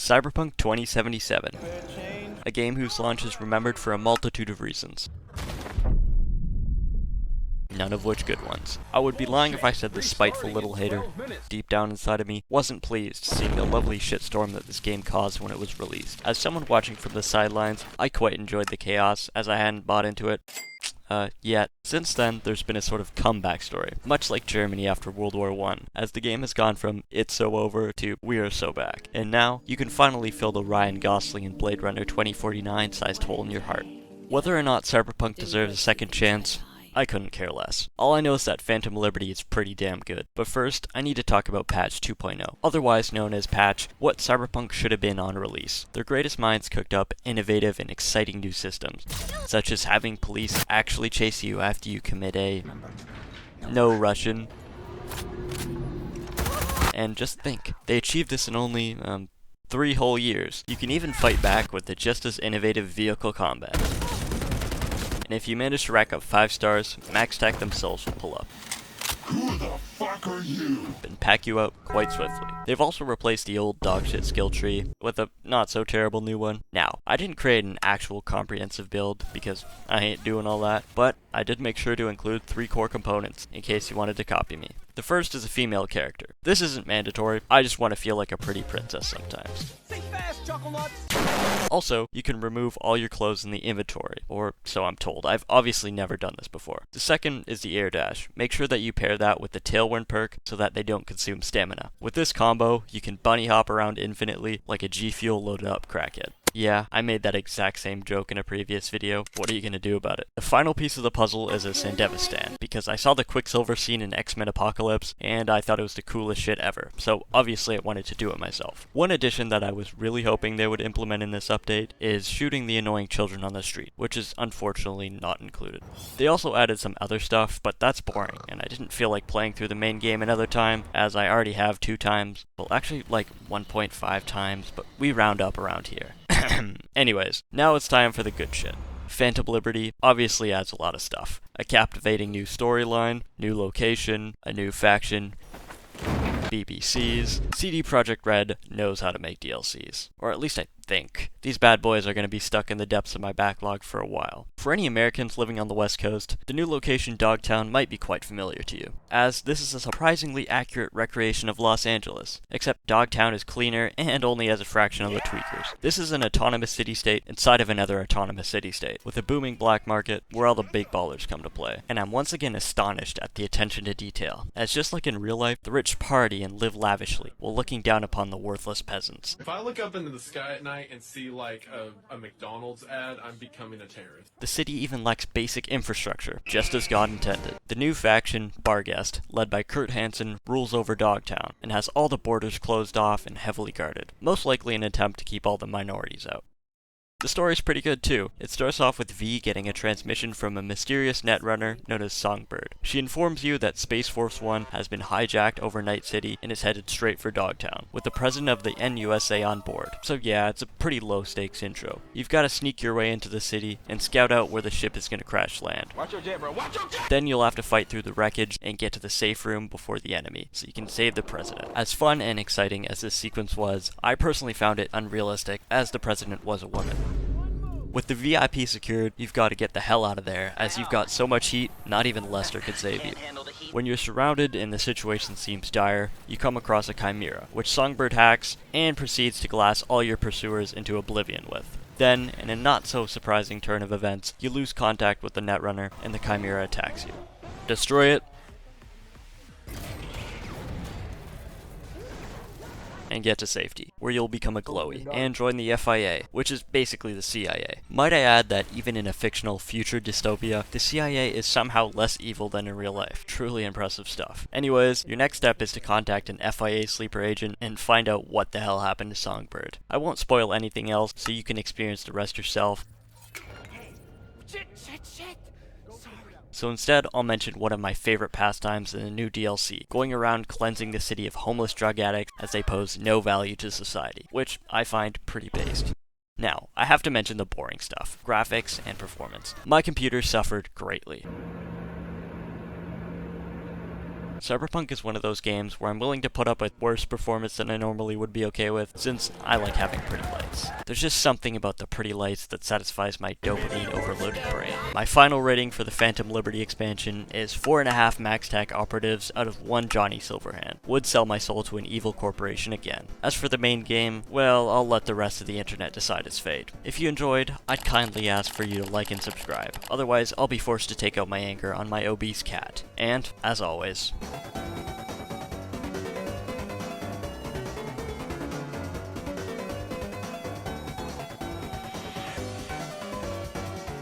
Cyberpunk 2077, a game whose launch is remembered for a multitude of reasons, none of which good ones. I would be lying if I said this spiteful little hater, deep down inside of me, wasn't pleased seeing the lovely shitstorm that this game caused when it was released. As someone watching from the sidelines, I quite enjoyed the chaos, as I hadn't bought into it yet. Since then, there's been a sort of comeback story, much like Germany after World War I, as the game has gone from "it's so over" to "we are so back." And now, you can finally fill the Ryan Gosling and Blade Runner 2049 sized hole in your heart. Whether or not Cyberpunk deserves a second chance, I couldn't care less. All I know is that Phantom Liberty is pretty damn good. But first, I need to talk about Patch 2.0, otherwise known as Patch What Cyberpunk Should Have Been on Release. Their greatest minds cooked up innovative and exciting new systems, such as having police actually chase you after you commit a no Russian. And just think, they achieved this in only 3 whole years. You can even fight back with the just as innovative vehicle combat. And if you manage to rack up 5 stars, MaxTac themselves will pull up. Who the fuck are you? And pack you out quite swiftly. They've also replaced the old dogshit skill tree with a not so terrible new one. Now, I didn't create an actual comprehensive build because I ain't doing all that, but I did make sure to include 3 core components in case you wanted to copy me. The first is a female character. This isn't mandatory, I just want to feel like a pretty princess sometimes. Think fast, Chuckle Nuts! Also, you can remove all your clothes in the inventory, or so I'm told. I've obviously never done this before. The second is the air dash. Make sure that you pair that with the tailwind perk so that they don't consume stamina. With this combo, you can bunny hop around infinitely like a G Fuel loaded up crackhead. Yeah, I made that exact same joke in a previous video. What are you gonna do about it? The final piece of the puzzle is a Sandevis stand, because I saw the Quicksilver scene in X-Men Apocalypse, and I thought it was the coolest shit ever, so obviously I wanted to do it myself. One addition that I was really hoping they would implement in this update is shooting the annoying children on the street, which is unfortunately not included. They also added some other stuff, but that's boring, and I didn't feel like playing through the main game another time, as I already have 2 times. Well, actually like 1.5 times, but we round up around here. Anyways, now it's time for the good shit. Phantom Liberty obviously adds a lot of stuff. A captivating new storyline, new location, a new faction, BBCs. CD Projekt RED knows how to make DLCs. Or at least I think. These bad boys are going to be stuck in the depths of my backlog for a while. For any Americans living on the West Coast, the new location Dogtown might be quite familiar to you, as this is a surprisingly accurate recreation of Los Angeles, except Dogtown is cleaner and only has a fraction of the tweakers. This is an autonomous city-state inside of another autonomous city-state, with a booming black market where all the big ballers come to play. And I'm once again astonished at the attention to detail, as just like in real life, the rich party and live lavishly, while looking down upon the worthless peasants. If I look up into the sky at night and see like a McDonald's ad, I'm becoming a terrorist. The city even lacks basic infrastructure, just as God intended. The new faction, Barguest, led by Kurt Hansen, rules over Dogtown, and has all the borders closed off and heavily guarded, most likely an attempt to keep all the minorities out. The story's pretty good too. It starts off with V getting a transmission from a mysterious netrunner known as Songbird. She informs you that Space Force 1 has been hijacked over Night City and is headed straight for Dogtown, with the president of the NUSA on board. So yeah, it's a pretty low stakes intro. You've got to sneak your way into the city and scout out where the ship is going to crash land. Watch your jet, bro. Watch your jet! Then you'll have to fight through the wreckage and get to the safe room before the enemy, so you can save the president. As fun and exciting as this sequence was, I personally found it unrealistic, as the president was a woman. With the VIP secured, you've got to get the hell out of there, as you've got so much heat, not even Lester could save you. When you're surrounded and the situation seems dire, you come across a chimera, which Songbird hacks and proceeds to glass all your pursuers into oblivion with. Then, in a not so surprising turn of events, you lose contact with the netrunner and the chimera attacks you. Destroy it, and get to safety, where you'll become a glowy, and join the FIA, which is basically the CIA. Might I add that even in a fictional future dystopia, the CIA is somehow less evil than in real life. Truly impressive stuff. Anyways, your next step is to contact an FIA sleeper agent and find out what the hell happened to Songbird. I won't spoil anything else, so you can experience the rest yourself. Shit! So instead, I'll mention one of my favorite pastimes in the new DLC, going around cleansing the city of homeless drug addicts as they pose no value to society, which I find pretty based. Now, I have to mention the boring stuff, graphics and performance. My computer suffered greatly. Cyberpunk is one of those games where I'm willing to put up with worse performance than I normally would be okay with, since I like having pretty lights. There's just something about the pretty lights that satisfies my dopamine overloaded brain. My final rating for the Phantom Liberty expansion is 4.5 max tac operatives out of 1 Johnny Silverhand. Would sell my soul to an evil corporation again. As for the main game, well, I'll let the rest of the internet decide its fate. If you enjoyed, I'd kindly ask for you to like and subscribe. Otherwise, I'll be forced to take out my anger on my obese cat. And, as always,